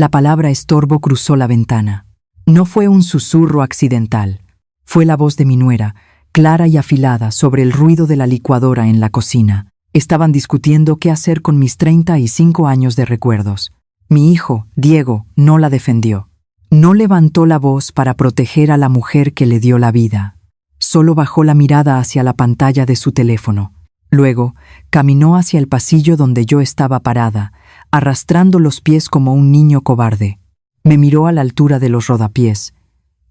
La palabra estorbo cruzó la ventana. No fue un susurro accidental. Fue la voz de mi nuera, clara y afilada, sobre el ruido de la licuadora en la cocina. Estaban discutiendo qué hacer con mis 35 años de recuerdos. Mi hijo, Diego, no la defendió. No levantó la voz para proteger a la mujer que le dio la vida. Solo bajó la mirada hacia la pantalla de su teléfono. Luego, caminó hacia el pasillo donde yo estaba parada, arrastrando los pies como un niño cobarde. Me miró a la altura de los rodapiés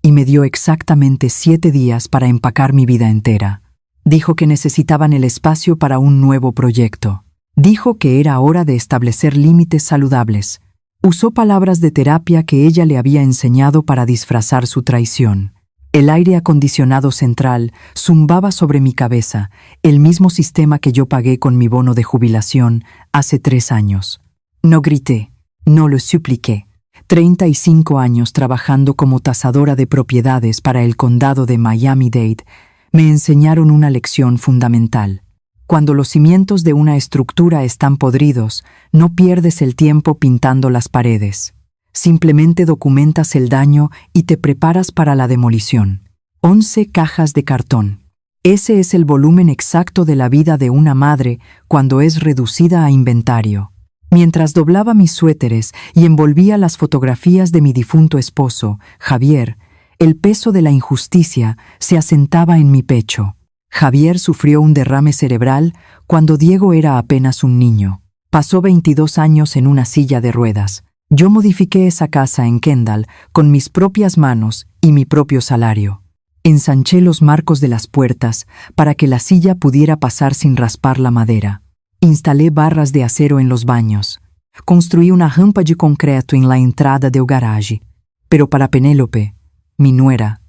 y me dio exactamente 7 días para empacar mi vida entera. Dijo que necesitaban el espacio para un nuevo proyecto. Dijo que era hora de establecer límites saludables. Usó palabras de terapia que ella le había enseñado para disfrazar su traición. El aire acondicionado central zumbaba sobre mi cabeza, el mismo sistema que yo pagué con mi bono de jubilación hace 3 años. No grité, no lo supliqué. 35 años trabajando como tasadora de propiedades para el condado de Miami-Dade me enseñaron una lección fundamental. Cuando los cimientos de una estructura están podridos, no pierdes el tiempo pintando las paredes. Simplemente documentas el daño y te preparas para la demolición. 11 cajas de cartón. Ese es el volumen exacto de la vida de una madre cuando es reducida a inventario. Mientras doblaba mis suéteres y envolvía las fotografías de mi difunto esposo, Javier, el peso de la injusticia se asentaba en mi pecho. Javier sufrió un derrame cerebral cuando Diego era apenas un niño. Pasó 22 años en una silla de ruedas. Yo modifiqué esa casa en Kendall con mis propias manos y mi propio salario. Ensanché los marcos de las puertas para que la silla pudiera pasar sin raspar la madera. Instalé barras de acero en los baños. Construí una rampa de concreto en la entrada del garaje. Pero para Penélope, mi nuera,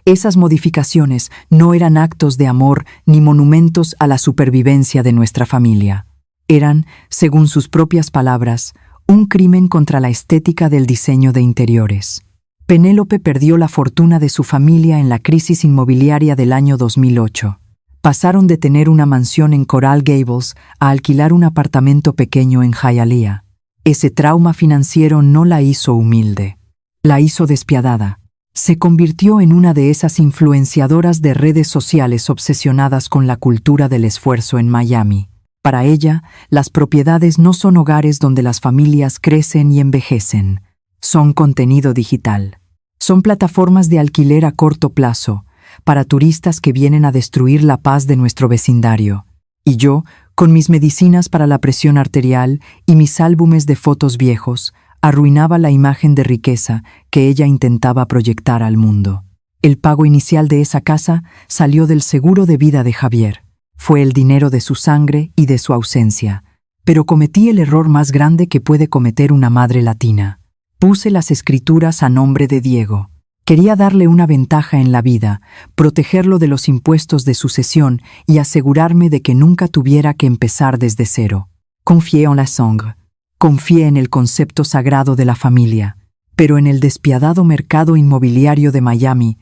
esas modificaciones no eran actos de amor ni monumentos a la supervivencia de nuestra familia. Eran, según sus propias palabras, un crimen contra la estética del diseño de interiores. Penélope perdió la fortuna de su familia en la crisis inmobiliaria del año 2008. Pasaron de tener una mansión en Coral Gables a alquilar un apartamento pequeño en Hialeah. Ese trauma financiero no la hizo humilde. La hizo despiadada. Se convirtió en una de esas influenciadoras de redes sociales obsesionadas con la cultura del esfuerzo en Miami. Para ella, las propiedades no son hogares donde las familias crecen y envejecen. Son contenido digital. Son plataformas de alquiler a corto plazo, para turistas que vienen a destruir la paz de nuestro vecindario. Y yo, con mis medicinas para la presión arterial y mis álbumes de fotos viejos, arruinaba la imagen de riqueza que ella intentaba proyectar al mundo. El pago inicial de esa casa salió del seguro de vida de Javier. Fue el dinero de su sangre y de su ausencia. Pero cometí el error más grande que puede cometer una madre latina. Puse las escrituras a nombre de Diego. Quería darle una ventaja en la vida, protegerlo de los impuestos de sucesión y asegurarme de que nunca tuviera que empezar desde cero. Confié en la sangre. Confié en el concepto sagrado de la familia. Pero en el despiadado mercado inmobiliario de Miami,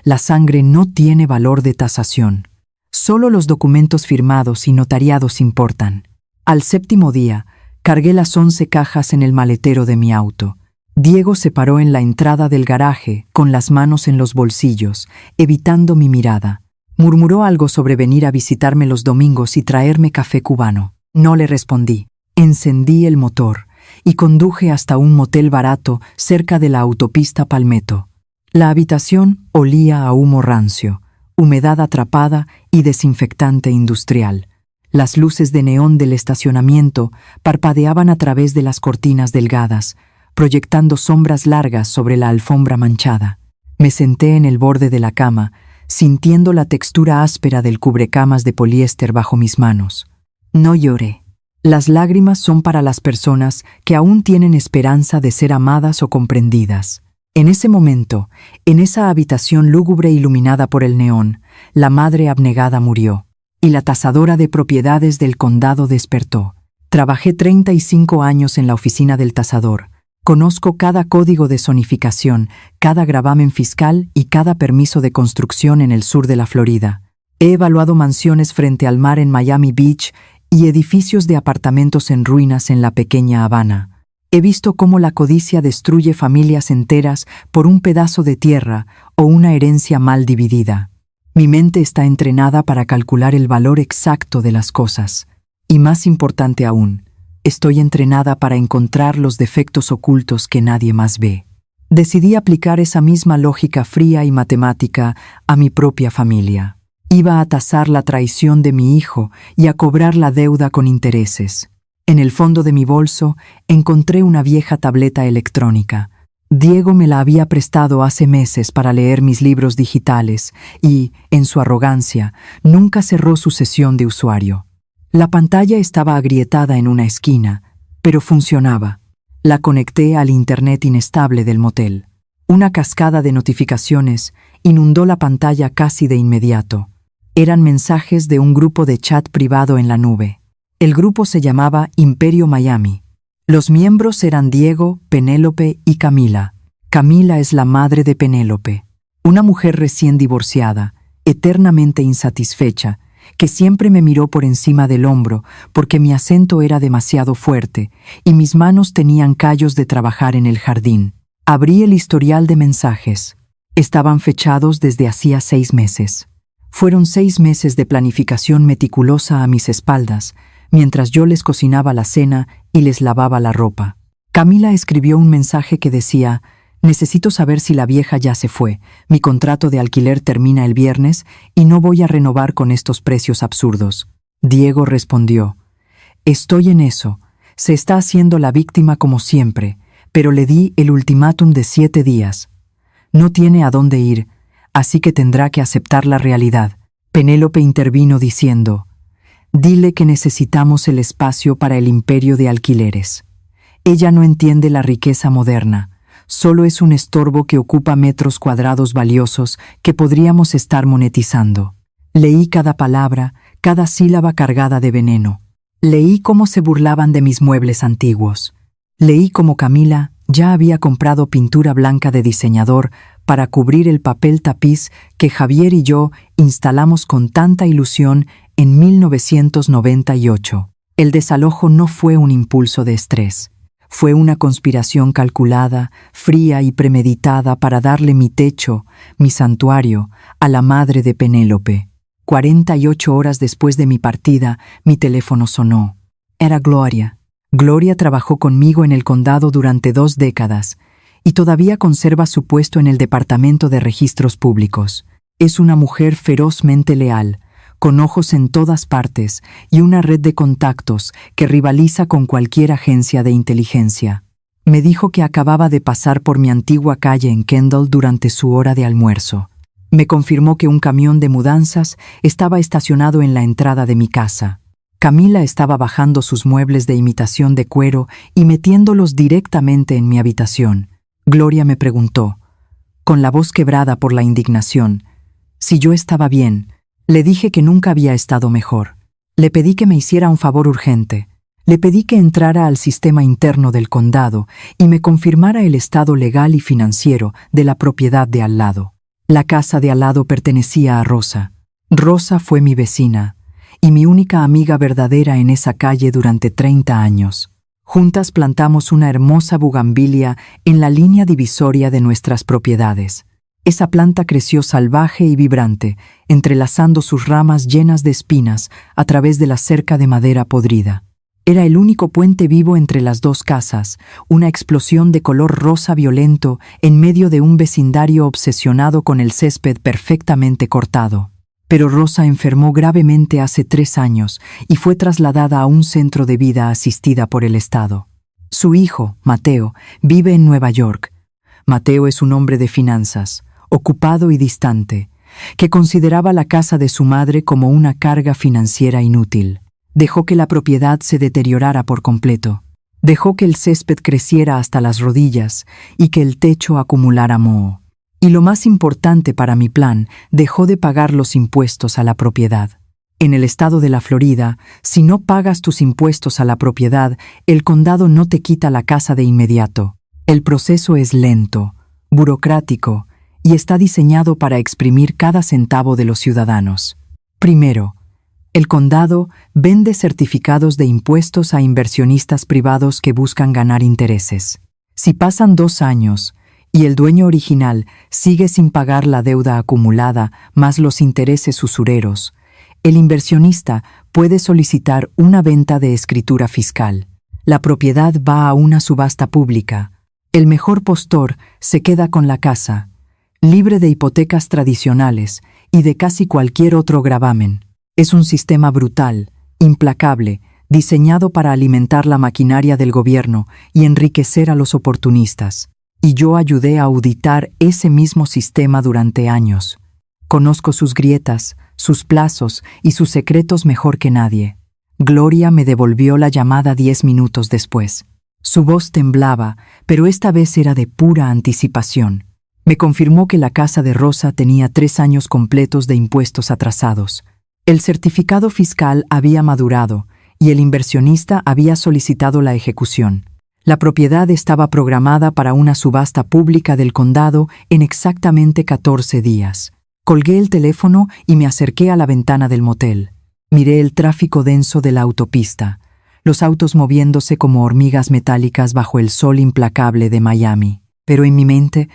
la sangre no tiene valor de tasación. Solo los documentos firmados y notariados importan. Al 7º día, cargué las 11 cajas en el maletero de mi auto. Diego se paró en la entrada del garaje, con las manos en los bolsillos, evitando mi mirada. Murmuró algo sobre venir a visitarme los domingos y traerme café cubano. No le respondí. Encendí el motor y conduje hasta un motel barato cerca de la autopista Palmetto. La habitación olía a humo rancio, humedad atrapada y desinfectante industrial. Las luces de neón del estacionamiento parpadeaban a través de las cortinas delgadas, proyectando sombras largas sobre la alfombra manchada. Me senté en el borde de la cama, sintiendo la textura áspera del cubrecamas de poliéster bajo mis manos. No lloré. Las lágrimas son para las personas que aún tienen esperanza de ser amadas o comprendidas. En ese momento, en esa habitación lúgubre iluminada por el neón, la madre abnegada murió, y la tasadora de propiedades del condado despertó. Trabajé 35 años en la oficina del tasador. Conozco cada código de zonificación, cada gravamen fiscal y cada permiso de construcción en el sur de la Florida. He evaluado mansiones frente al mar en Miami Beach y edificios de apartamentos en ruinas en la pequeña Habana. He visto cómo la codicia destruye familias enteras por un pedazo de tierra o una herencia mal dividida. Mi mente está entrenada para calcular el valor exacto de las cosas. Y más importante aún, estoy entrenada para encontrar los defectos ocultos que nadie más ve. Decidí aplicar esa misma lógica fría y matemática a mi propia familia. Iba a tasar la traición de mi hijo y a cobrar la deuda con intereses. En el fondo de mi bolso encontré una vieja tableta electrónica. Diego me la había prestado hace meses para leer mis libros digitales y, en su arrogancia, nunca cerró su sesión de usuario. La pantalla estaba agrietada en una esquina, pero funcionaba. La conecté al internet inestable del motel. Una cascada de notificaciones inundó la pantalla casi de inmediato. Eran mensajes de un grupo de chat privado en la nube. El grupo se llamaba Imperio Miami. Los miembros eran Diego, Penélope y Camila. Camila es la madre de Penélope, una mujer recién divorciada, eternamente insatisfecha, que siempre me miró por encima del hombro porque mi acento era demasiado fuerte y mis manos tenían callos de trabajar en el jardín. Abrí el historial de mensajes. Estaban fechados desde hacía 6 meses. Fueron 6 meses de planificación meticulosa a mis espaldas, mientras yo les cocinaba la cena y les lavaba la ropa. Camila escribió un mensaje que decía: «Necesito saber si la vieja ya se fue. Mi contrato de alquiler termina el viernes y no voy a renovar con estos precios absurdos». Diego respondió: «Estoy en eso. Se está haciendo la víctima como siempre, pero le di el ultimátum de 7 días. No tiene a dónde ir, así que tendrá que aceptar la realidad». Penélope intervino diciendo: «Dile que necesitamos el espacio para el imperio de alquileres. Ella no entiende la riqueza moderna. Solo es un estorbo que ocupa metros cuadrados valiosos que podríamos estar monetizando». Leí cada palabra, cada sílaba cargada de veneno. Leí cómo se burlaban de mis muebles antiguos. Leí cómo Camila ya había comprado pintura blanca de diseñador para cubrir el papel tapiz que Javier y yo instalamos con tanta ilusión en 1998. El desalojo no fue un impulso de estrés. Fue una conspiración calculada, fría y premeditada para darle mi techo, mi santuario, a la madre de Penélope. 48 horas después de mi partida, mi teléfono sonó. Era Gloria. Gloria trabajó conmigo en el condado durante 2 décadas y todavía conserva su puesto en el Departamento de Registros Públicos. Es una mujer ferozmente leal, con ojos en todas partes y una red de contactos que rivaliza con cualquier agencia de inteligencia. Me dijo que acababa de pasar por mi antigua calle en Kendall durante su hora de almuerzo. Me confirmó que un camión de mudanzas estaba estacionado en la entrada de mi casa. Camila estaba bajando sus muebles de imitación de cuero y metiéndolos directamente en mi habitación. Gloria me preguntó, con la voz quebrada por la indignación, si yo estaba bien. Le dije que nunca había estado mejor. Le pedí que me hiciera un favor urgente. Le pedí que entrara al sistema interno del condado y me confirmara el estado legal y financiero de la propiedad de al lado. La casa de al lado pertenecía a Rosa. Rosa fue mi vecina y mi única amiga verdadera en esa calle durante 30 años. Juntas plantamos una hermosa bugambilia en la línea divisoria de nuestras propiedades. Esa planta creció salvaje y vibrante, entrelazando sus ramas llenas de espinas a través de la cerca de madera podrida. Era el único puente vivo entre las 2 casas, una explosión de color rosa violento en medio de un vecindario obsesionado con el césped perfectamente cortado. Pero Rosa enfermó gravemente hace 3 años y fue trasladada a un centro de vida asistida por el Estado. Su hijo, Mateo, vive en Nueva York. Mateo es un hombre de finanzas, ocupado y distante, que consideraba la casa de su madre como una carga financiera inútil. Dejó que la propiedad se deteriorara por completo. Dejó que el césped creciera hasta las rodillas y que el techo acumulara moho. Y lo más importante para mi plan, dejó de pagar los impuestos a la propiedad. En el estado de la Florida, si no pagas tus impuestos a la propiedad, el condado no te quita la casa de inmediato. El proceso es lento, burocrático y está diseñado para exprimir cada centavo de los ciudadanos. Primero, El condado vende certificados de impuestos a inversionistas privados que buscan ganar intereses. Si pasan 2 años y el dueño original sigue sin pagar la deuda acumulada más los intereses usureros, el inversionista puede solicitar una venta de escritura fiscal. La propiedad va a una subasta pública. El mejor postor se queda con la casa, libre de hipotecas tradicionales y de casi cualquier otro gravamen. Es un sistema brutal, implacable, diseñado para alimentar la maquinaria del gobierno y enriquecer a los oportunistas. Y yo ayudé a auditar ese mismo sistema durante años. Conozco sus grietas, sus plazos y sus secretos mejor que nadie. Gloria me devolvió la llamada 10 minutos después. Su voz temblaba, pero esta vez era de pura anticipación. Me confirmó que la casa de Rosa tenía 3 años completos de impuestos atrasados. El certificado fiscal había madurado y el inversionista había solicitado la ejecución. La propiedad estaba programada para una subasta pública del condado en exactamente 14 días. Colgué el teléfono y me acerqué a la ventana del motel. Miré el tráfico denso de la autopista, los autos moviéndose como hormigas metálicas bajo el sol implacable de Miami. Pero en mi mente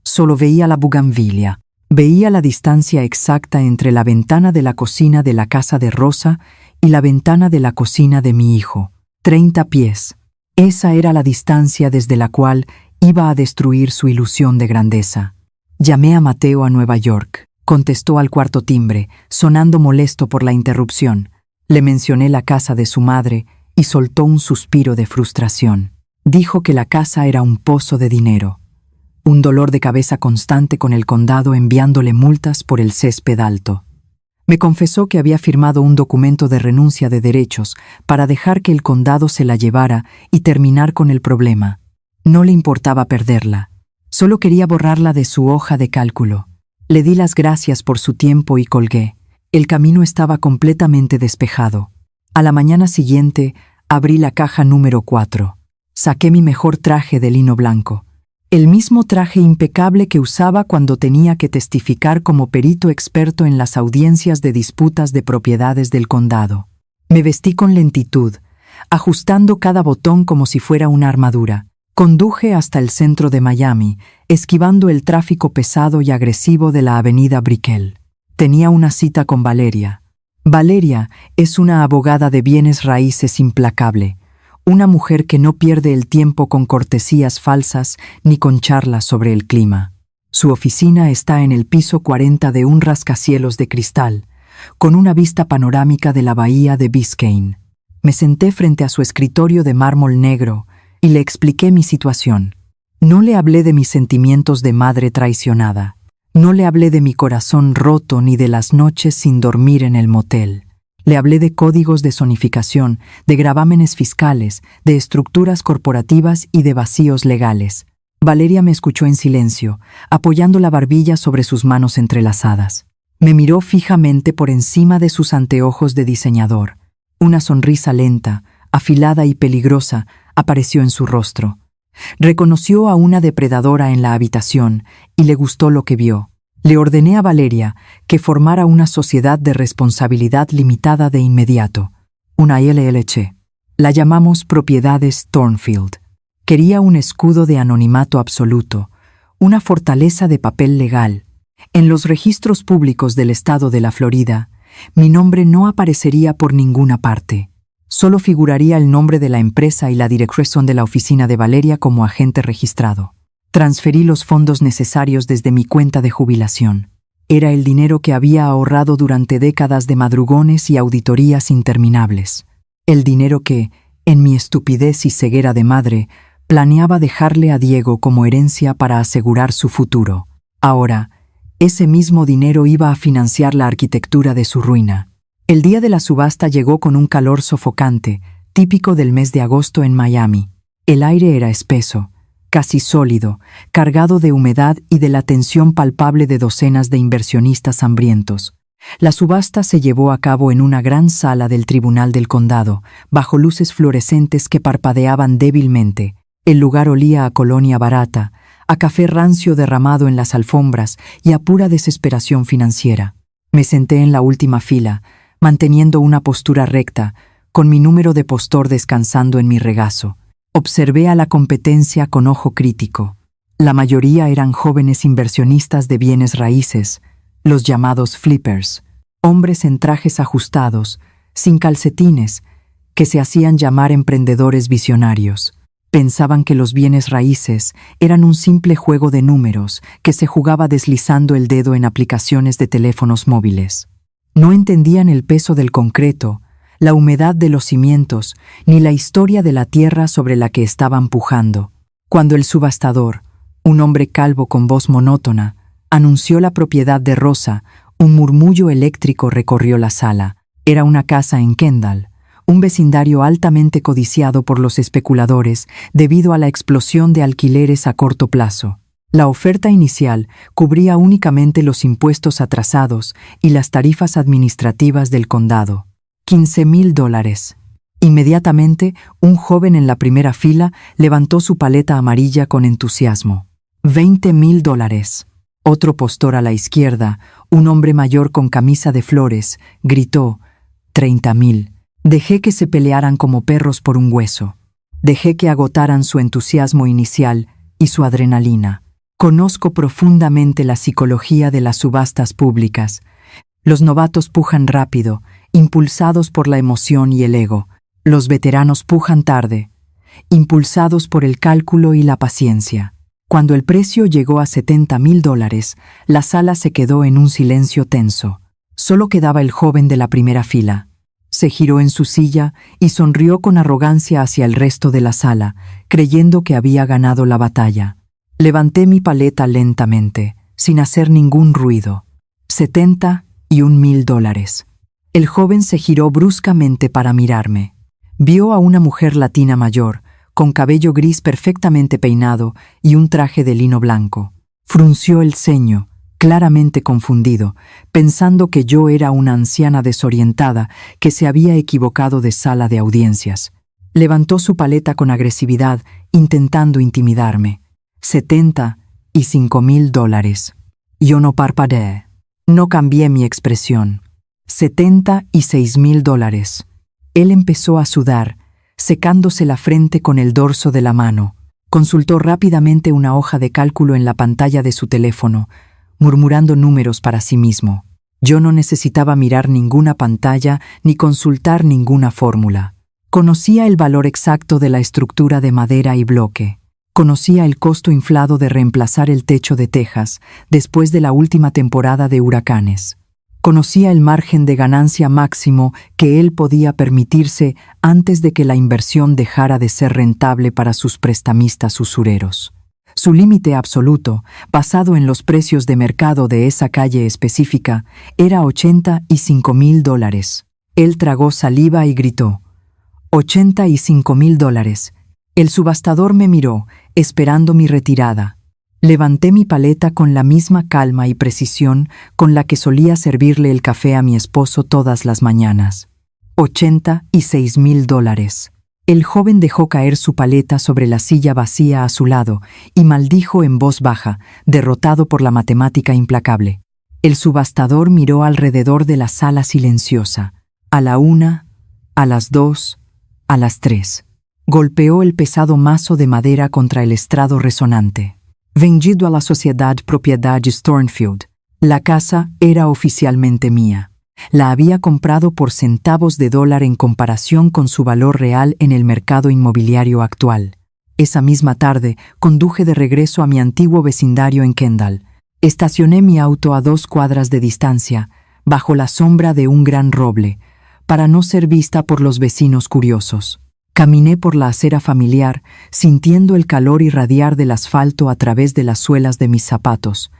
solo veía la bugambilia. Veía la distancia exacta entre la ventana de la cocina de la casa de Rosa y la ventana de la cocina de mi hijo. 30 pies. Esa era la distancia desde la cual iba a destruir su ilusión de grandeza. Llamé a Mateo a Nueva York. Contestó al cuarto timbre, sonando molesto por la interrupción. Le mencioné la casa de su madre y soltó un suspiro de frustración. Dijo que la casa era un pozo de dinero. Un dolor de cabeza constante con el condado enviándole multas por el césped alto. Me confesó que había firmado un documento de renuncia de derechos para dejar que el condado se la llevara y terminar con el problema. No le importaba perderla. Solo quería borrarla de su hoja de cálculo. Le di las gracias por su tiempo y colgué. El camino estaba completamente despejado. A la mañana siguiente, abrí la caja número 4. Saqué mi mejor traje de lino blanco. El mismo traje impecable que usaba cuando tenía que testificar como perito experto en las audiencias de disputas de propiedades del condado. Me vestí con lentitud, ajustando cada botón como si fuera una armadura. Conduje hasta el centro de Miami, esquivando el tráfico pesado y agresivo de la avenida Brickell. Tenía una cita con Valeria. Valeria es una abogada de bienes raíces implacable. Una mujer que no pierde el tiempo con cortesías falsas ni con charlas sobre el clima. Su oficina está en el piso 40 de un rascacielos de cristal, con una vista panorámica de la bahía de Biscayne. Me senté frente a su escritorio de mármol negro y le expliqué mi situación. No le hablé de mis sentimientos de madre traicionada. No le hablé de mi corazón roto ni de las noches sin dormir en el motel. Le hablé de códigos de zonificación, de gravámenes fiscales, de estructuras corporativas y de vacíos legales. Valeria me escuchó en silencio, apoyando la barbilla sobre sus manos entrelazadas. Me miró fijamente por encima de sus anteojos de diseñador. Una sonrisa lenta, afilada y peligrosa apareció en su rostro. Reconoció a una depredadora en la habitación y le gustó lo que vio. Le ordené a Valeria que formara una sociedad de responsabilidad limitada de inmediato, una LLC. La llamamos Propiedades Thornfield. Quería un escudo de anonimato absoluto, una fortaleza de papel legal. En los registros públicos del estado de la Florida, mi nombre no aparecería por ninguna parte. Solo figuraría el nombre de la empresa y la dirección de la oficina de Valeria como agente registrado. Transferí los fondos necesarios desde mi cuenta de jubilación. Era el dinero que había ahorrado durante décadas de madrugones y auditorías interminables. El dinero que, en mi estupidez y ceguera de madre, planeaba dejarle a Diego como herencia para asegurar su futuro. Ahora, ese mismo dinero iba a financiar la arquitectura de su ruina. El día de la subasta llegó con un calor sofocante, típico del mes de agosto en Miami. El aire era espeso, casi sólido, cargado de humedad y de la tensión palpable de docenas de inversionistas hambrientos. La subasta se llevó a cabo en una gran sala del Tribunal del Condado, bajo luces fluorescentes que parpadeaban débilmente. El lugar olía a colonia barata, a café rancio derramado en las alfombras y a pura desesperación financiera. Me senté en la última fila, manteniendo una postura recta, con mi número de postor descansando en mi regazo. Observé a la competencia con ojo crítico. La mayoría eran jóvenes inversionistas de bienes raíces, los llamados flippers, hombres en trajes ajustados, sin calcetines, que se hacían llamar emprendedores visionarios. Pensaban que los bienes raíces eran un simple juego de números que se jugaba deslizando el dedo en aplicaciones de teléfonos móviles. No entendían el peso del concreto, la humedad de los cimientos, ni la historia de la tierra sobre la que estaban pujando. Cuando el subastador, un hombre calvo con voz monótona, anunció la propiedad de Rosa, un murmullo eléctrico recorrió la sala. Era una casa en Kendall, un vecindario altamente codiciado por los especuladores debido a la explosión de alquileres a corto plazo. La oferta inicial cubría únicamente los impuestos atrasados y las tarifas administrativas del condado. $15,000. Inmediatamente, un joven en la primera fila levantó su paleta amarilla con entusiasmo. $20,000. Otro postor a la izquierda, un hombre mayor con camisa de flores, gritó: $30,000. Dejé que se pelearan como perros por un hueso. Dejé que agotaran su entusiasmo inicial y su adrenalina. Conozco profundamente la psicología de las subastas públicas. Los novatos pujan rápido, impulsados por la emoción y el ego. Los veteranos pujan tarde, impulsados por el cálculo y la paciencia. Cuando el precio llegó a $70,000, la sala se quedó en un silencio tenso. Solo quedaba el joven de la primera fila. Se giró en su silla y sonrió con arrogancia hacia el resto de la sala, creyendo que había ganado la batalla. Levanté mi paleta lentamente, sin hacer ningún ruido. $71,000. El joven se giró bruscamente para mirarme. Vio a una mujer latina mayor, con cabello gris perfectamente peinado y un traje de lino blanco. Frunció el ceño, claramente confundido, pensando que yo era una anciana desorientada que se había equivocado de sala de audiencias. Levantó su paleta con agresividad, intentando intimidarme. $75,000. Yo no parpadeé. No cambié mi expresión. $76,000. Él empezó a sudar, secándose la frente con el dorso de la mano. Consultó rápidamente una hoja de cálculo en la pantalla de su teléfono, murmurando números para sí mismo. Yo no necesitaba mirar ninguna pantalla ni consultar ninguna fórmula. Conocía el valor exacto de la estructura de madera y bloque. Conocía el costo inflado de reemplazar el techo de Texas después de la última temporada de huracanes. Conocía el margen de ganancia máximo que él podía permitirse antes de que la inversión dejara de ser rentable para sus prestamistas usureros. Su límite absoluto, basado en los precios de mercado de esa calle específica, era $85,000. Él tragó saliva y gritó: $85,000. El subastador me miró, esperando mi retirada. Levanté mi paleta con la misma calma y precisión con la que solía servirle el café a mi esposo todas las mañanas. $86,000. El joven dejó caer su paleta sobre la silla vacía a su lado y maldijo en voz baja, derrotado por la matemática implacable. El subastador miró alrededor de la sala silenciosa. A la 1, a las 2, a las 3. Golpeó el pesado mazo de madera contra el estrado resonante. Vendido a la sociedad Propiedad Stornfield. La casa era oficialmente mía. La había comprado por centavos de dólar en comparación con su valor real en el mercado inmobiliario actual. Esa misma tarde, conduje de regreso a mi antiguo vecindario en Kendall. Estacioné mi auto a 2 cuadras de distancia, bajo la sombra de un gran roble, para no ser vista por los vecinos curiosos. Caminé por la acera familiar, sintiendo el calor irradiar del asfalto a través de las suelas de mis zapatos.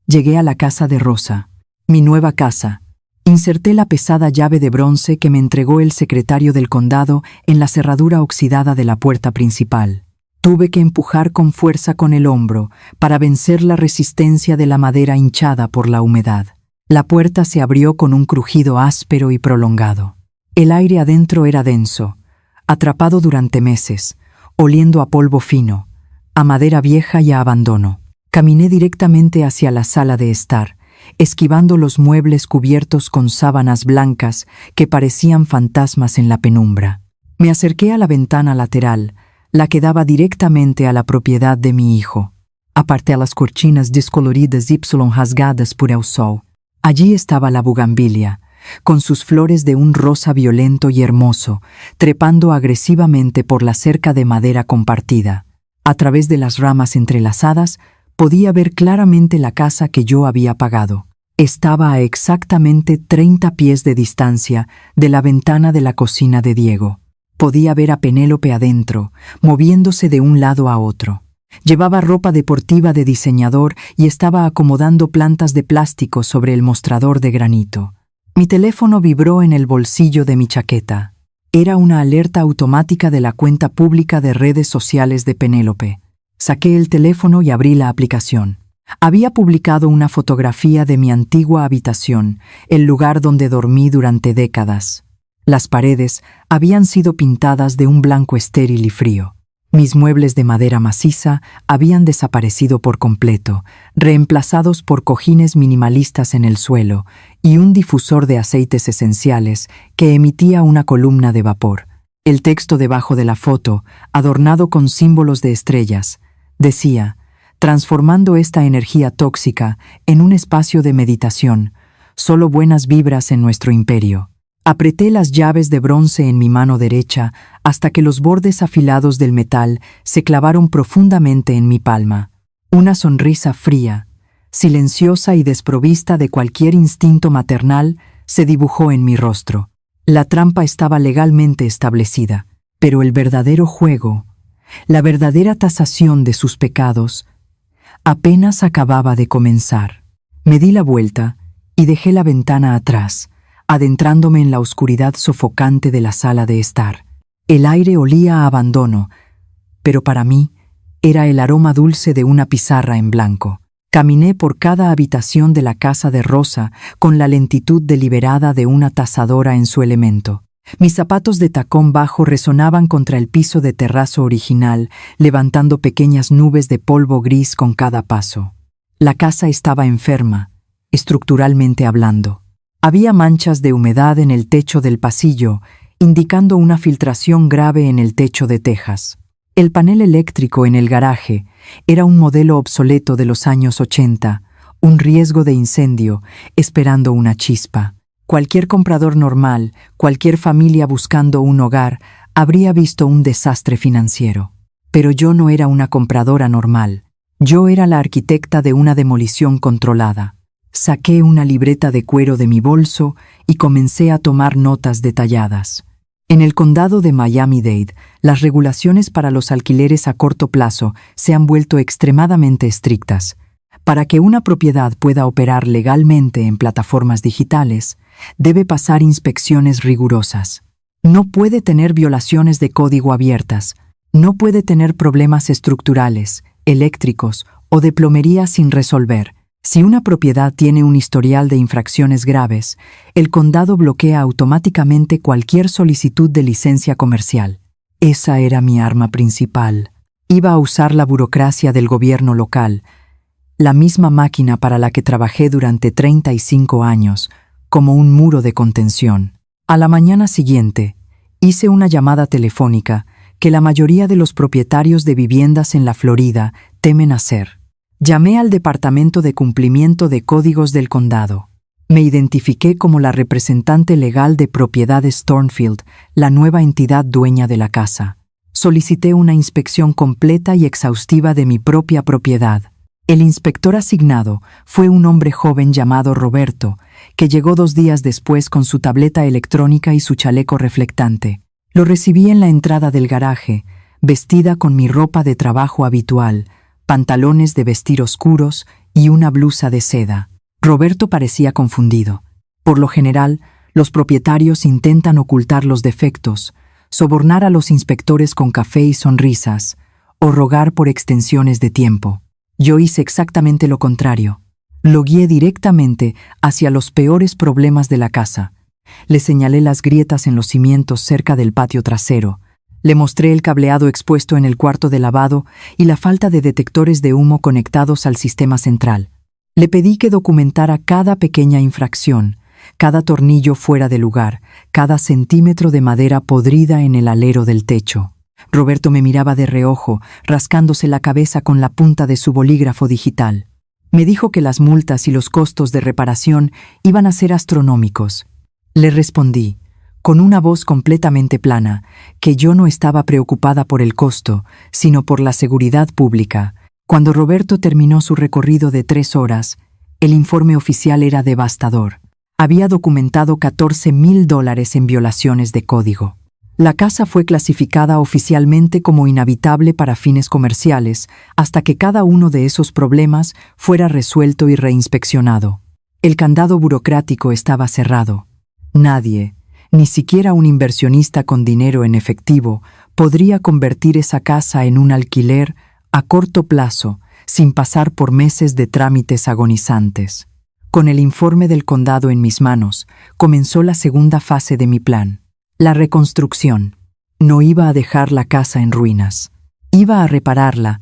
Llegué a la casa de Rosa, mi nueva casa. Inserté la pesada llave de bronce que me entregó el secretario del condado en la cerradura oxidada de la puerta principal. Tuve que empujar con fuerza con el hombro para vencer la resistencia de la madera hinchada por la humedad. La puerta se abrió con un crujido áspero y prolongado. El aire adentro era denso, atrapado durante meses, oliendo a polvo fino, a madera vieja y a abandono. Caminé directamente hacia la sala de estar, esquivando los muebles cubiertos con sábanas blancas que parecían fantasmas en la penumbra. Me acerqué a la ventana lateral, la que daba directamente a la propiedad de mi hijo. Aparté las cortinas descoloridas y rasgadas por el sol. Allí estaba la bugambilia, con sus flores de un rosa violento y hermoso, trepando agresivamente por la cerca de madera compartida. A través de las ramas entrelazadas, podía ver claramente la casa que yo había pagado. Estaba a exactamente 30 pies de distancia de la ventana de la cocina de Diego. Podía ver a Penélope adentro, moviéndose de un lado a otro. Llevaba ropa deportiva de diseñador y estaba acomodando plantas de plástico sobre el mostrador de granito. Mi teléfono vibró en el bolsillo de mi chaqueta. Era una alerta automática de la cuenta pública de redes sociales de Penélope. Saqué el teléfono y abrí la aplicación. Había publicado una fotografía de mi antigua habitación, el lugar donde dormí durante décadas. Las paredes habían sido pintadas de un blanco estéril y frío. Mis muebles de madera maciza habían desaparecido por completo, reemplazados por cojines minimalistas en el suelo y un difusor de aceites esenciales que emitía una columna de vapor. El texto debajo de la foto, adornado con símbolos de estrellas, decía: transformando esta energía tóxica en un espacio de meditación, solo buenas vibras en nuestro imperio. Apreté las llaves de bronce en mi mano derecha hasta que los bordes afilados del metal se clavaron profundamente en mi palma. Una sonrisa fría, silenciosa y desprovista de cualquier instinto maternal se dibujó en mi rostro. La trampa estaba legalmente establecida, pero el verdadero juego, la verdadera tasación de sus pecados, apenas acababa de comenzar. Me di la vuelta y dejé la ventana atrás, adentrándome en la oscuridad sofocante de la sala de estar. El aire olía a abandono, pero para mí era el aroma dulce de una pizarra en blanco. Caminé por cada habitación de la casa de Rosa con la lentitud deliberada de una tasadora en su elemento. Mis zapatos de tacón bajo resonaban contra el piso de terrazo original, levantando pequeñas nubes de polvo gris con cada paso. La casa estaba enferma, estructuralmente hablando. Había manchas de humedad en el techo del pasillo, indicando una filtración grave en el techo de tejas. El panel eléctrico en el garaje era un modelo obsoleto de los años 80, un riesgo de incendio, esperando una chispa. Cualquier comprador normal, cualquier familia buscando un hogar, habría visto un desastre financiero. Pero yo no era una compradora normal. Yo era la arquitecta de una demolición controlada. Saqué una libreta de cuero de mi bolso y comencé a tomar notas detalladas. En el condado de Miami-Dade, las regulaciones para los alquileres a corto plazo se han vuelto extremadamente estrictas. Para que una propiedad pueda operar legalmente en plataformas digitales, debe pasar inspecciones rigurosas. No puede tener violaciones de código abiertas, no puede tener problemas estructurales, eléctricos o de plomería sin resolver. Si una propiedad tiene un historial de infracciones graves, el condado bloquea automáticamente cualquier solicitud de licencia comercial. Esa era mi arma principal. Iba a usar la burocracia del gobierno local, la misma máquina para la que trabajé durante 35 años, como un muro de contención. A la mañana siguiente, hice una llamada telefónica que la mayoría de los propietarios de viviendas en la Florida temen hacer. Llamé al Departamento de Cumplimiento de Códigos del condado. Me identifiqué como la representante legal de Propiedades Thornfield, la nueva entidad dueña de la casa. Solicité una inspección completa y exhaustiva de mi propia propiedad. El inspector asignado fue un hombre joven llamado Roberto, que llegó 2 días después con su tableta electrónica y su chaleco reflectante. Lo recibí en la entrada del garaje, vestida con mi ropa de trabajo habitual, pantalones de vestir oscuros y una blusa de seda. Roberto parecía confundido. Por lo general, los propietarios intentan ocultar los defectos, sobornar a los inspectores con café y sonrisas, o rogar por extensiones de tiempo. Yo hice exactamente lo contrario. Lo guié directamente hacia los peores problemas de la casa. Le señalé las grietas en los cimientos cerca del patio trasero. Le mostré el cableado expuesto en el cuarto de lavado y la falta de detectores de humo conectados al sistema central. Le pedí que documentara cada pequeña infracción, cada tornillo fuera de lugar, cada centímetro de madera podrida en el alero del techo. Roberto me miraba de reojo, rascándose la cabeza con la punta de su bolígrafo digital. Me dijo que las multas y los costos de reparación iban a ser astronómicos. Le respondí, con una voz completamente plana, que yo no estaba preocupada por el costo, sino por la seguridad pública. Cuando Roberto terminó su recorrido de 3 horas, el informe oficial era devastador. Había documentado $14,000 en violaciones de código. La casa fue clasificada oficialmente como inhabitable para fines comerciales hasta que cada uno de esos problemas fuera resuelto y reinspeccionado. El candado burocrático estaba cerrado. Nadie, ni siquiera un inversionista con dinero en efectivo, podría convertir esa casa en un alquiler a corto plazo, sin pasar por meses de trámites agonizantes. Con el informe del condado en mis manos, comenzó la segunda fase de mi plan. La reconstrucción. No iba a dejar la casa en ruinas. Iba a repararla,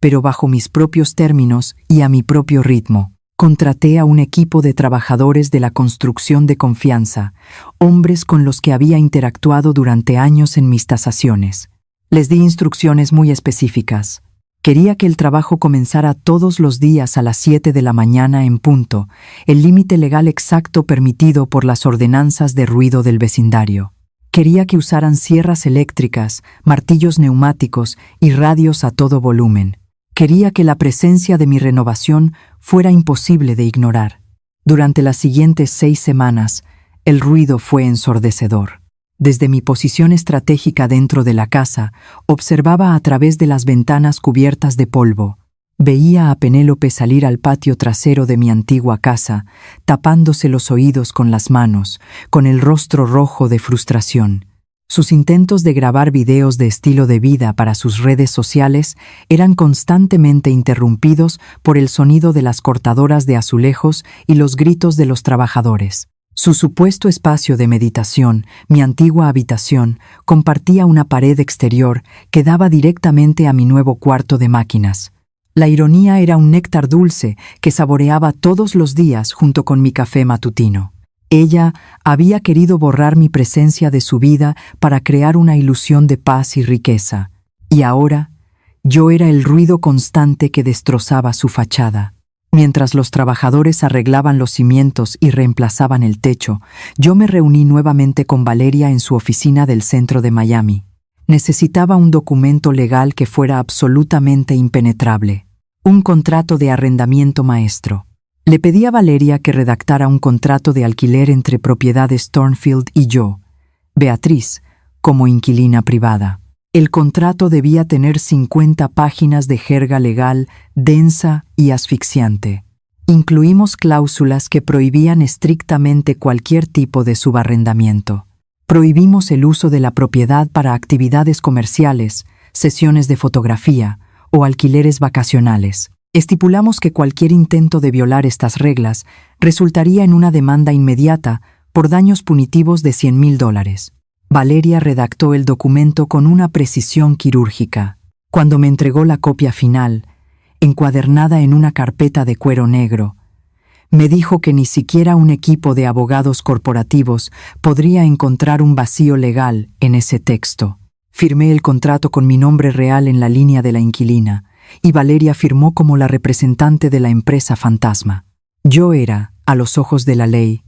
pero bajo mis propios términos y a mi propio ritmo. Contraté a un equipo de trabajadores de la construcción de confianza, hombres con los que había interactuado durante años en mis tasaciones. Les di instrucciones muy específicas. Quería que el trabajo comenzara todos los días a las 7 de la mañana en punto, el límite legal exacto permitido por las ordenanzas de ruido del vecindario. Quería que usaran sierras eléctricas, martillos neumáticos y radios a todo volumen. Quería que la presencia de mi renovación fuera imposible de ignorar. Durante las siguientes 6 semanas, el ruido fue ensordecedor. Desde mi posición estratégica dentro de la casa, observaba a través de las ventanas cubiertas de polvo. Veía a Penélope salir al patio trasero de mi antigua casa, tapándose los oídos con las manos, con el rostro rojo de frustración. Sus intentos de grabar videos de estilo de vida para sus redes sociales eran constantemente interrumpidos por el sonido de las cortadoras de azulejos y los gritos de los trabajadores. Su supuesto espacio de meditación, mi antigua habitación, compartía una pared exterior que daba directamente a mi nuevo cuarto de máquinas. La ironía era un néctar dulce que saboreaba todos los días junto con mi café matutino. Ella había querido borrar mi presencia de su vida para crear una ilusión de paz y riqueza. Y ahora, yo era el ruido constante que destrozaba su fachada. Mientras los trabajadores arreglaban los cimientos y reemplazaban el techo, yo me reuní nuevamente con Valeria en su oficina del centro de Miami. Necesitaba un documento legal que fuera absolutamente impenetrable. Un contrato de arrendamiento maestro. Le pedí a Valeria que redactara un contrato de alquiler entre Propiedades Thornfield y yo, Beatriz, como inquilina privada. El contrato debía tener 50 páginas de jerga legal densa y asfixiante. Incluimos cláusulas que prohibían estrictamente cualquier tipo de subarrendamiento. Prohibimos el uso de la propiedad para actividades comerciales, sesiones de fotografía o alquileres vacacionales. Estipulamos que cualquier intento de violar estas reglas resultaría en una demanda inmediata por daños punitivos de $100,000. Valeria redactó el documento con una precisión quirúrgica. Cuando me entregó la copia final, encuadernada en una carpeta de cuero negro, me dijo que ni siquiera un equipo de abogados corporativos podría encontrar un vacío legal en ese texto. Firmé el contrato con mi nombre real en la línea de la inquilina, y Valeria firmó como la representante de la empresa fantasma. Yo era, a los ojos de la ley,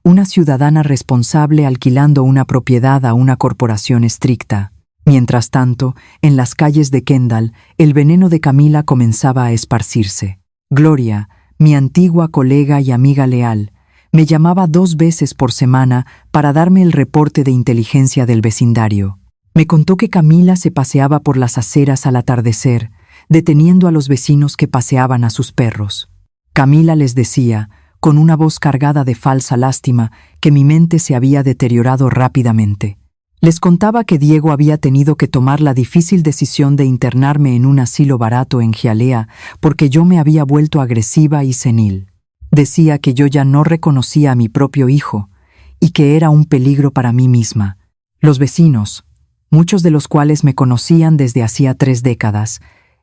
una ciudadana responsable alquilando una propiedad a una corporación estricta. Mientras tanto, en las calles de Kendall, el veneno de Camila comenzaba a esparcirse. Gloria, mi antigua colega y amiga leal, me llamaba 2 veces por semana para darme el reporte de inteligencia del vecindario. Me contó que Camila se paseaba por las aceras al atardecer, deteniendo a los vecinos que paseaban a sus perros. Camila les decía, con una voz cargada de falsa lástima, que mi mente se había deteriorado rápidamente. Les contaba que Diego había tenido que tomar la difícil decisión de internarme en un asilo barato en Hialeah porque yo me había vuelto agresiva y senil. Decía que yo ya no reconocía a mi propio hijo y que era un peligro para mí misma. Los vecinos, muchos de los cuales me conocían desde hacía 3 décadas,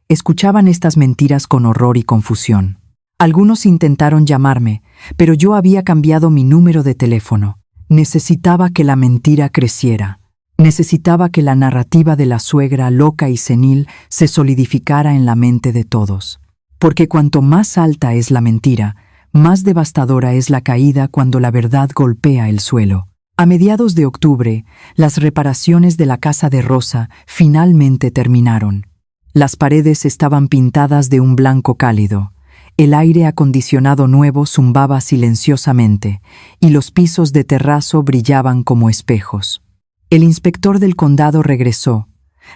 escuchaban estas mentiras con horror y confusión. Algunos intentaron llamarme, pero yo había cambiado mi número de teléfono. Necesitaba que la mentira creciera. Necesitaba que la narrativa de la suegra loca y senil se solidificara en la mente de todos. Porque cuanto más alta es la mentira, más devastadora es la caída cuando la verdad golpea el suelo. A mediados de octubre, las reparaciones de la casa de Rosa finalmente terminaron. Las paredes estaban pintadas de un blanco cálido. El aire acondicionado nuevo zumbaba silenciosamente y los pisos de terrazo brillaban como espejos. El inspector del condado regresó,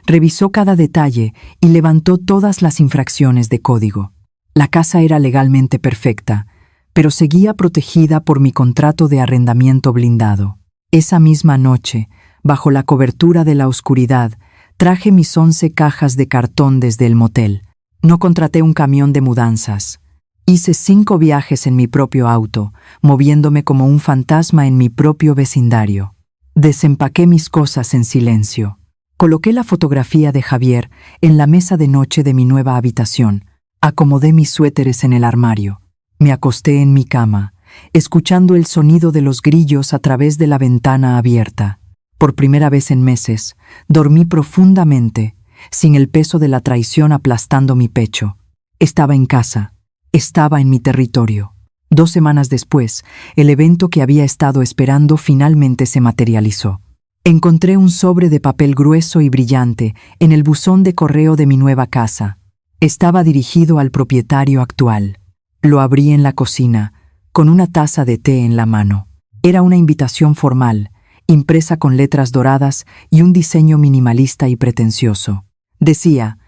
revisó cada detalle y levantó todas las infracciones de código. La casa era legalmente perfecta, pero seguía protegida por mi contrato de arrendamiento blindado. Esa misma noche, bajo la cobertura de la oscuridad, traje mis 11 cajas de cartón desde el motel. No contraté un camión de mudanzas. Hice 5 viajes en mi propio auto, moviéndome como un fantasma en mi propio vecindario. Desempaqué mis cosas en silencio. Coloqué la fotografía de Javier en la mesa de noche de mi nueva habitación. Acomodé mis suéteres en el armario. Me acosté en mi cama, escuchando el sonido de los grillos a través de la ventana abierta. Por primera vez en meses, dormí profundamente, sin el peso de la traición aplastando mi pecho. Estaba en casa, estaba en mi territorio. 2 semanas después, el evento que había estado esperando finalmente se materializó. Encontré un sobre de papel grueso y brillante en el buzón de correo de mi nueva casa. Estaba dirigido al propietario actual. Lo abrí en la cocina, con una taza de té en la mano. Era una invitación formal, impresa con letras doradas y un diseño minimalista y pretencioso. Decía: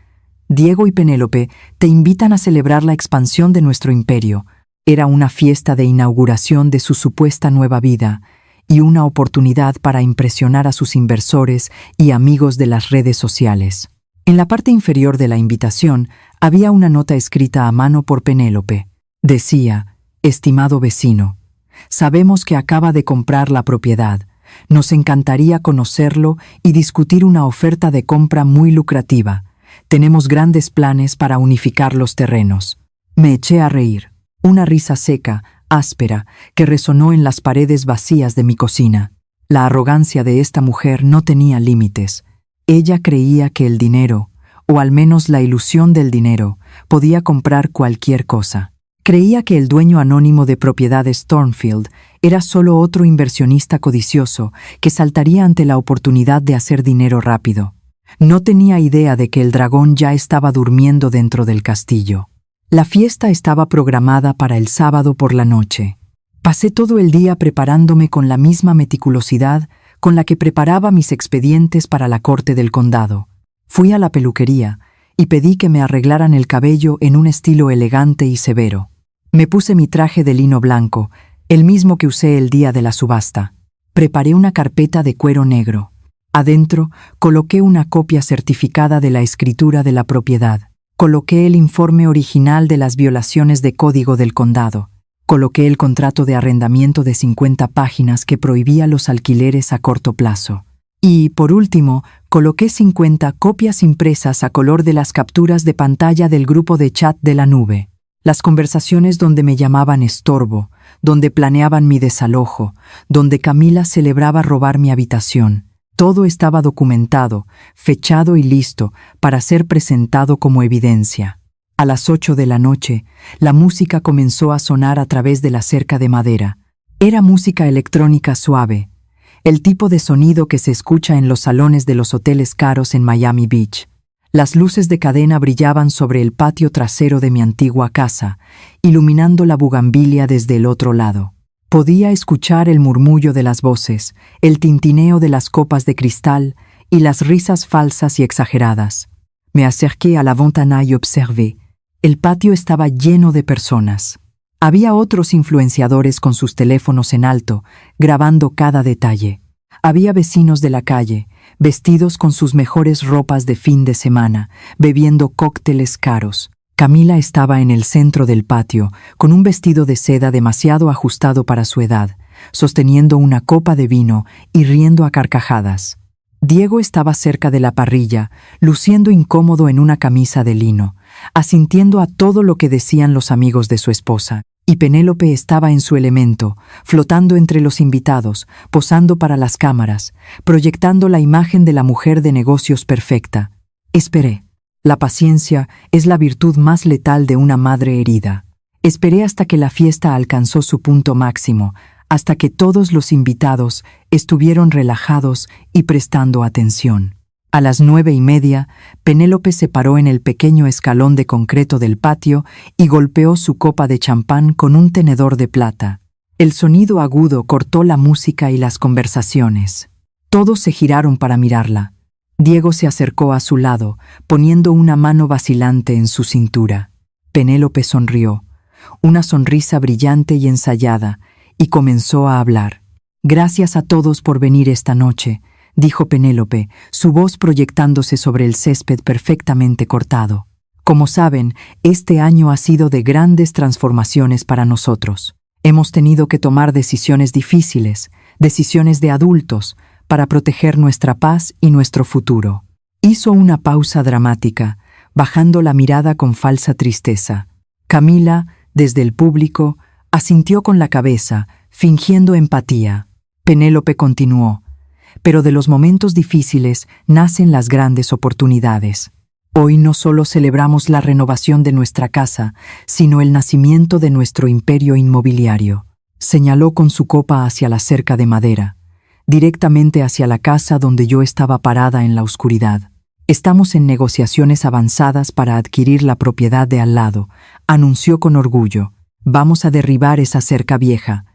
Diego y Penélope te invitan a celebrar la expansión de nuestro imperio. Era una fiesta de inauguración de su supuesta nueva vida y una oportunidad para impresionar a sus inversores y amigos de las redes sociales. En la parte inferior de la invitación había una nota escrita a mano por Penélope. Decía: Estimado vecino, sabemos que acaba de comprar la propiedad. Nos encantaría conocerlo y discutir una oferta de compra muy lucrativa. Tenemos grandes planes para unificar los terrenos. Me eché a reír. Una risa seca, áspera, que resonó en las paredes vacías de mi cocina. La arrogancia de esta mujer no tenía límites. Ella creía que el dinero, o al menos la ilusión del dinero, podía comprar cualquier cosa. Creía que el dueño anónimo de propiedades Thornfield era solo otro inversionista codicioso que saltaría ante la oportunidad de hacer dinero rápido. No tenía idea de que el dragón ya estaba durmiendo dentro del castillo. La fiesta estaba programada para el sábado por la noche. Pasé todo el día preparándome con la misma meticulosidad con la que preparaba mis expedientes para la corte del condado. Fui a la peluquería y pedí que me arreglaran el cabello en un estilo elegante y severo. Me puse mi traje de lino blanco, el mismo que usé el día de la subasta. Preparé una carpeta de cuero negro. Adentro coloqué una copia certificada de la escritura de la propiedad. Coloqué el informe original de las violaciones de código del condado. Coloqué el contrato de arrendamiento de 50 páginas que prohibía los alquileres a corto plazo. Y, por último, coloqué 50 copias impresas a color de las capturas de pantalla del grupo de chat de la nube. Las conversaciones donde me llamaban estorbo, donde planeaban mi desalojo, donde Camila celebraba robar mi habitación. Todo estaba documentado, fechado y listo para ser presentado como evidencia. A las 8 de la noche, la música comenzó a sonar a través de la cerca de madera. Era música electrónica suave, el tipo de sonido que se escucha en los salones de los hoteles caros en Miami Beach. Las luces de cadena brillaban sobre el patio trasero de mi antigua casa, iluminando la bugambilia desde el otro lado. Podía escuchar el murmullo de las voces, el tintineo de las copas de cristal y las risas falsas y exageradas. Me acerqué a la ventana y observé. El patio estaba lleno de personas. Había otros influenciadores con sus teléfonos en alto, grabando cada detalle. Había vecinos de la calle, vestidos con sus mejores ropas de fin de semana, bebiendo cócteles caros. Camila estaba en el centro del patio, con un vestido de seda demasiado ajustado para su edad, sosteniendo una copa de vino y riendo a carcajadas. Diego estaba cerca de la parrilla, luciendo incómodo en una camisa de lino, asintiendo a todo lo que decían los amigos de su esposa. Y Penélope estaba en su elemento, flotando entre los invitados, posando para las cámaras, proyectando la imagen de la mujer de negocios perfecta. Esperé. La paciencia es la virtud más letal de una madre herida. Esperé hasta que la fiesta alcanzó su punto máximo, hasta que todos los invitados estuvieron relajados y prestando atención. A las 9:30, Penélope se paró en el pequeño escalón de concreto del patio y golpeó su copa de champán con un tenedor de plata. El sonido agudo cortó la música y las conversaciones. Todos se giraron para mirarla. Diego se acercó a su lado, poniendo una mano vacilante en su cintura. Penélope sonrió, una sonrisa brillante y ensayada, y comenzó a hablar. «Gracias a todos por venir esta noche», dijo Penélope, su voz proyectándose sobre el césped perfectamente cortado. «Como saben, este año ha sido de grandes transformaciones para nosotros. Hemos tenido que tomar decisiones difíciles, decisiones de adultos, para proteger nuestra paz y nuestro futuro». Hizo una pausa dramática, bajando la mirada con falsa tristeza. Camila, desde el público, asintió con la cabeza, fingiendo empatía. Penélope continuó: «Pero de los momentos difíciles nacen las grandes oportunidades. Hoy no solo celebramos la renovación de nuestra casa, sino el nacimiento de nuestro imperio inmobiliario». Señaló con su copa hacia la cerca de madera, directamente hacia la casa donde yo estaba parada en la oscuridad. «Estamos en negociaciones avanzadas para adquirir la propiedad de al lado», anunció con orgullo. «Vamos a derribar esa cerca vieja.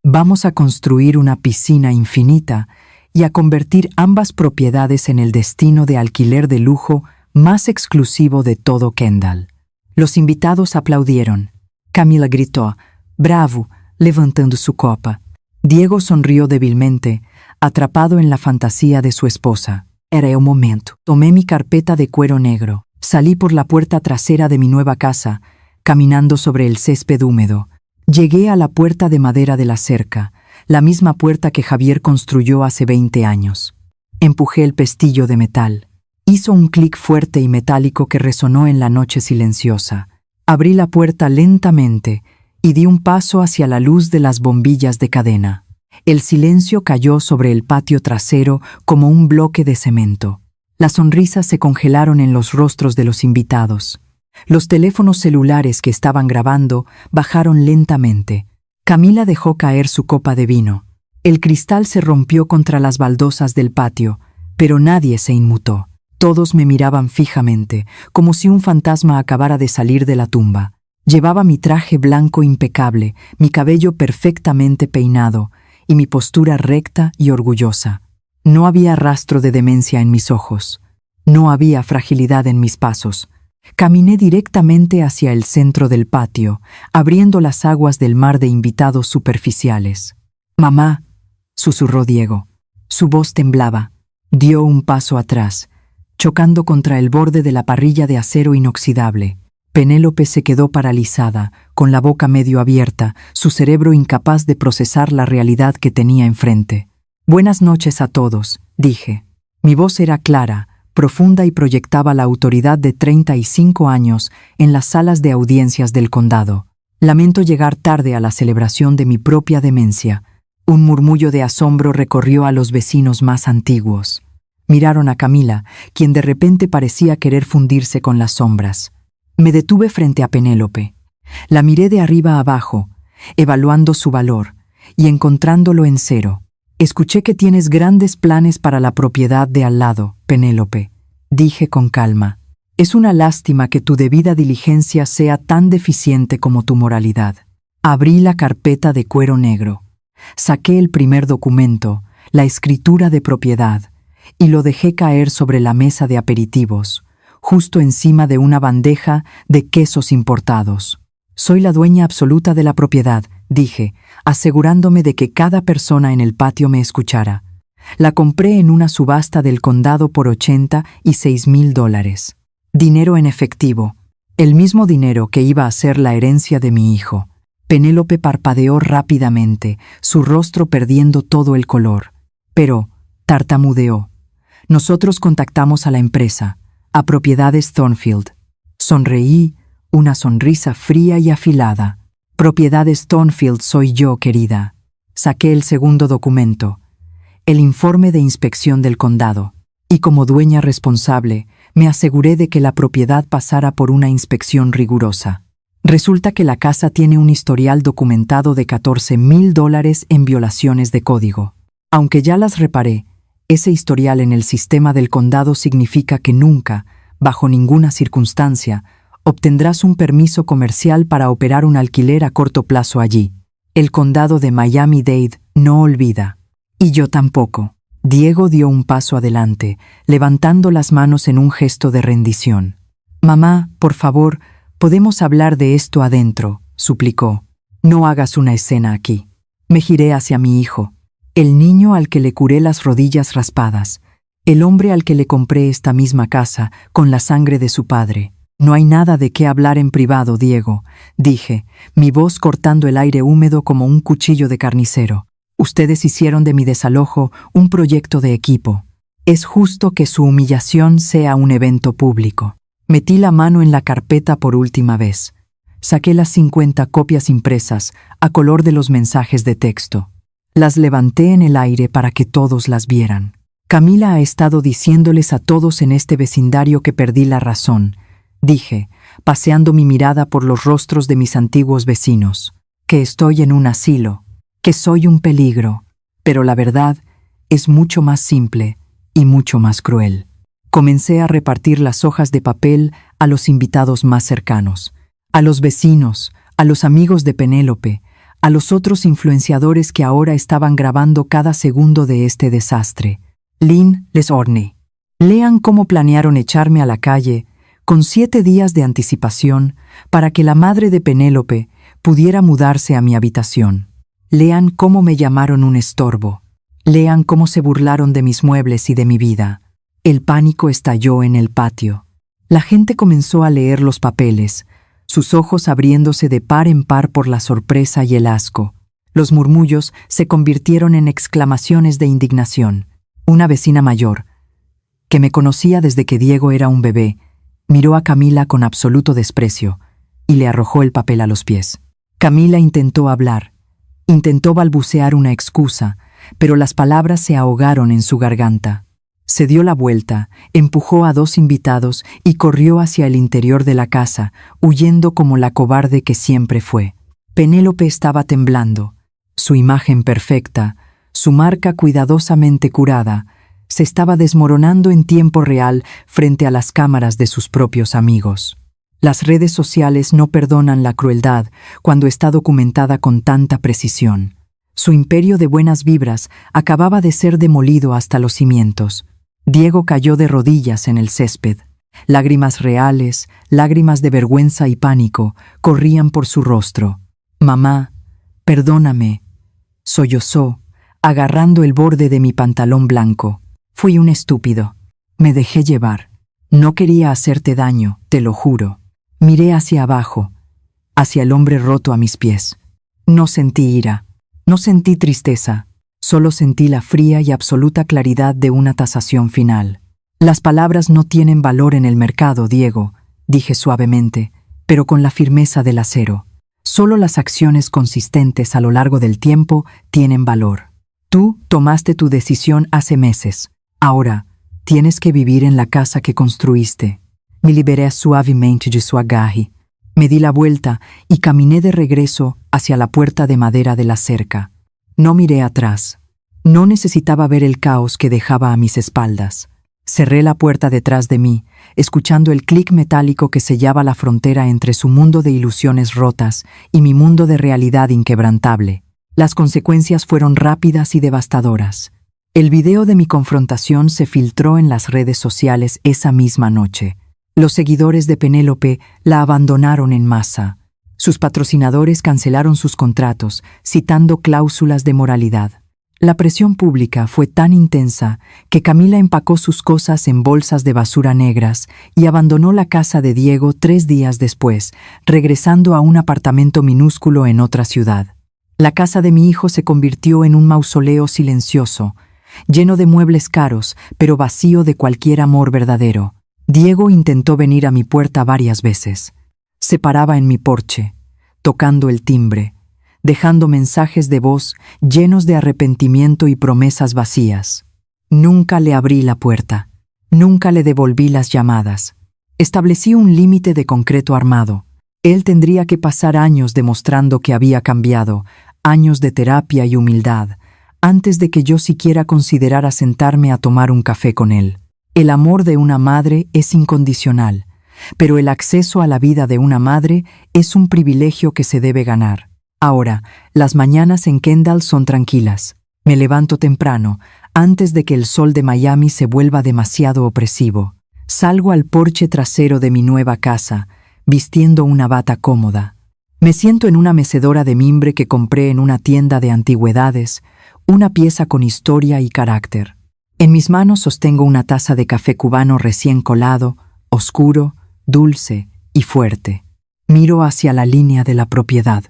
Vamos a construir una piscina infinita y a convertir ambas propiedades en el destino de alquiler de lujo más exclusivo de todo Kendall». Los invitados aplaudieron. Camila gritó: «¡Bravo!», levantando su copa. Diego sonrió débilmente, atrapado en la fantasía de su esposa. Era el momento. Tomé mi carpeta de cuero negro. Salí por la puerta trasera de mi nueva casa, caminando sobre el césped húmedo. Llegué a la puerta de madera de la cerca, la misma puerta que Javier construyó hace 20 años. Empujé el pestillo de metal. Hizo un clic fuerte y metálico que resonó en la noche silenciosa. Abrí la puerta lentamente y di un paso hacia la luz de las bombillas de cadena. El silencio cayó sobre el patio trasero como un bloque de cemento. Las sonrisas se congelaron en los rostros de los invitados. Los teléfonos celulares que estaban grabando bajaron lentamente. Camila dejó caer su copa de vino. El cristal se rompió contra las baldosas del patio, pero nadie se inmutó. Todos me miraban fijamente, como si un fantasma acabara de salir de la tumba. Llevaba mi traje blanco impecable, mi cabello perfectamente peinado y mi postura recta y orgullosa. No había rastro de demencia en mis ojos. No había fragilidad en mis pasos. Caminé directamente hacia el centro del patio, abriendo las aguas del mar de invitados superficiales. «Mamá», susurró Diego. Su voz temblaba. Dio un paso atrás, chocando contra el borde de la parrilla de acero inoxidable. Penélope se quedó paralizada, con la boca medio abierta, su cerebro incapaz de procesar la realidad que tenía enfrente. «Buenas noches a todos», dije. Mi voz era clara, profunda y proyectaba la autoridad de 35 años en las salas de audiencias del condado. Lamento llegar tarde a la celebración de mi propia demencia. Un murmullo de asombro recorrió a los vecinos más antiguos. Miraron a Camila, quien de repente parecía querer fundirse con las sombras. Me detuve frente a Penélope. La miré de arriba a abajo, evaluando su valor y encontrándolo en cero. «Escuché que tienes grandes planes para la propiedad de al lado, Penélope», dije con calma. «Es una lástima que tu debida diligencia sea tan deficiente como tu moralidad». Abrí la carpeta de cuero negro. Saqué el primer documento, la escritura de propiedad, y lo dejé caer sobre la mesa de aperitivos, justo encima de una bandeja de quesos importados. «Soy la dueña absoluta de la propiedad», dije, asegurándome de que cada persona en el patio me escuchara. La compré en una subasta del condado por $86,000. Dinero en efectivo, el mismo dinero que iba a ser la herencia de mi hijo. Penélope parpadeó rápidamente, su rostro perdiendo todo el color. Pero tartamudeó. «Nosotros contactamos a la empresa, a Propiedades Thornfield. Sonreí, una sonrisa fría y afilada. Propiedad Stonefield soy yo, querida. Saqué el segundo documento, el informe de inspección del condado, y como dueña responsable, me aseguré de que la propiedad pasara por una inspección rigurosa. Resulta que la casa tiene un historial documentado de $14,000 en violaciones de código. Aunque ya las reparé, ese historial en el sistema del condado significa que nunca, bajo ninguna circunstancia, obtendrás un permiso comercial para operar un alquiler a corto plazo allí. El condado de Miami-Dade no olvida. Y yo tampoco. Diego dio un paso adelante, levantando las manos en un gesto de rendición. «Mamá, por favor, podemos hablar de esto adentro», suplicó. «No hagas una escena aquí». Me giré hacia mi hijo, el niño al que le curé las rodillas raspadas, el hombre al que le compré esta misma casa con la sangre de su padre. «No hay nada de qué hablar en privado, Diego», dije, mi voz cortando el aire húmedo como un cuchillo de carnicero. «Ustedes hicieron de mi desalojo un proyecto de equipo. Es justo que su humillación sea un evento público». Metí la mano en la carpeta por última vez. Saqué las 50 copias impresas a color de los mensajes de texto. Las levanté en el aire para que todos las vieran. «Camila ha estado diciéndoles a todos en este vecindario que perdí la razón», dije, paseando mi mirada por los rostros de mis antiguos vecinos, «que estoy en un asilo, que soy un peligro, pero la verdad es mucho más simple y mucho más cruel». Comencé a repartir las hojas de papel a los invitados más cercanos, a los vecinos, a los amigos de Penélope, a los otros influenciadores que ahora estaban grabando cada segundo de este desastre. Lynn les Orne. Lean cómo planearon echarme a la calle con 7 días de anticipación para que la madre de Penélope pudiera mudarse a mi habitación. Lean cómo me llamaron un estorbo. Lean cómo se burlaron de mis muebles y de mi vida. El pánico estalló en el patio. La gente comenzó a leer los papeles, sus ojos abriéndose de par en par por la sorpresa y el asco. Los murmullos se convirtieron en exclamaciones de indignación. Una vecina mayor, que me conocía desde que Diego era un bebé, miró a Camila con absoluto desprecio y le arrojó el papel a los pies. Camila intentó hablar, intentó balbucear una excusa, pero las palabras se ahogaron en su garganta. Se dio la vuelta, empujó a 2 invitados y corrió hacia el interior de la casa, huyendo como la cobarde que siempre fue. Penélope estaba temblando. Su imagen perfecta, su marca cuidadosamente curada, se estaba desmoronando en tiempo real frente a las cámaras de sus propios amigos. Las redes sociales no perdonan la crueldad cuando está documentada con tanta precisión. Su imperio de buenas vibras acababa de ser demolido hasta los cimientos. Diego cayó de rodillas en el césped. Lágrimas reales, lágrimas de vergüenza y pánico, corrían por su rostro. «Mamá, perdóname», sollozó, agarrando el borde de mi pantalón blanco. «Fui un estúpido. Me dejé llevar. No quería hacerte daño, te lo juro». Miré hacia abajo, hacia el hombre roto a mis pies. No sentí ira, no sentí tristeza. Solo sentí la fría y absoluta claridad de una tasación final. «Las palabras no tienen valor en el mercado, Diego», dije suavemente, pero con la firmeza del acero. «Solo las acciones consistentes a lo largo del tiempo tienen valor. Tú tomaste tu decisión hace meses. Ahora, tienes que vivir en la casa que construiste». Me liberé suavemente de su agarre. Me di la vuelta y caminé de regreso hacia la puerta de madera de la cerca. No miré atrás. No necesitaba ver el caos que dejaba a mis espaldas. Cerré la puerta detrás de mí, escuchando el clic metálico que sellaba la frontera entre su mundo de ilusiones rotas y mi mundo de realidad inquebrantable. Las consecuencias fueron rápidas y devastadoras. El video de mi confrontación se filtró en las redes sociales esa misma noche. Los seguidores de Penélope la abandonaron en masa. Sus patrocinadores cancelaron sus contratos, citando cláusulas de moralidad. La presión pública fue tan intensa que Camila empacó sus cosas en bolsas de basura negras y abandonó la casa de Diego 3 días después, regresando a un apartamento minúsculo en otra ciudad. La casa de mi hijo se convirtió en un mausoleo silencioso, lleno de muebles caros, pero vacío de cualquier amor verdadero. Diego intentó venir a mi puerta varias veces. Se paraba en mi porche, tocando el timbre, dejando mensajes de voz llenos de arrepentimiento y promesas vacías. Nunca le abrí la puerta, nunca le devolví las llamadas. Establecí un límite de concreto armado. Él tendría que pasar años demostrando que había cambiado, años de terapia y humildad, antes de que yo siquiera considerara sentarme a tomar un café con él. El amor de una madre es incondicional, pero el acceso a la vida de una madre es un privilegio que se debe ganar. Ahora, las mañanas en Kendall son tranquilas. Me levanto temprano, antes de que el sol de Miami se vuelva demasiado opresivo. Salgo al porche trasero de mi nueva casa, vistiendo una bata cómoda. Me siento en una mecedora de mimbre que compré en una tienda de antigüedades, una pieza con historia y carácter. En mis manos sostengo una taza de café cubano recién colado, oscuro, dulce y fuerte. Miro hacia la línea de la propiedad.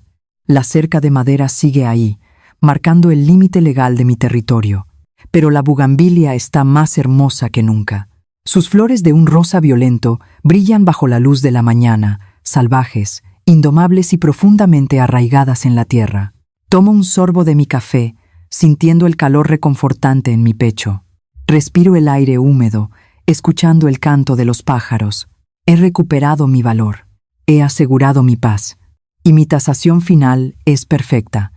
La cerca de madera sigue ahí, marcando el límite legal de mi territorio. Pero la bugambilia está más hermosa que nunca. Sus flores de un rosa violento brillan bajo la luz de la mañana, salvajes, indomables y profundamente arraigadas en la tierra. Tomo un sorbo de mi café, sintiendo el calor reconfortante en mi pecho. Respiro el aire húmedo, escuchando el canto de los pájaros. He recuperado mi valor. He asegurado mi paz. Y mi tasación final es perfecta.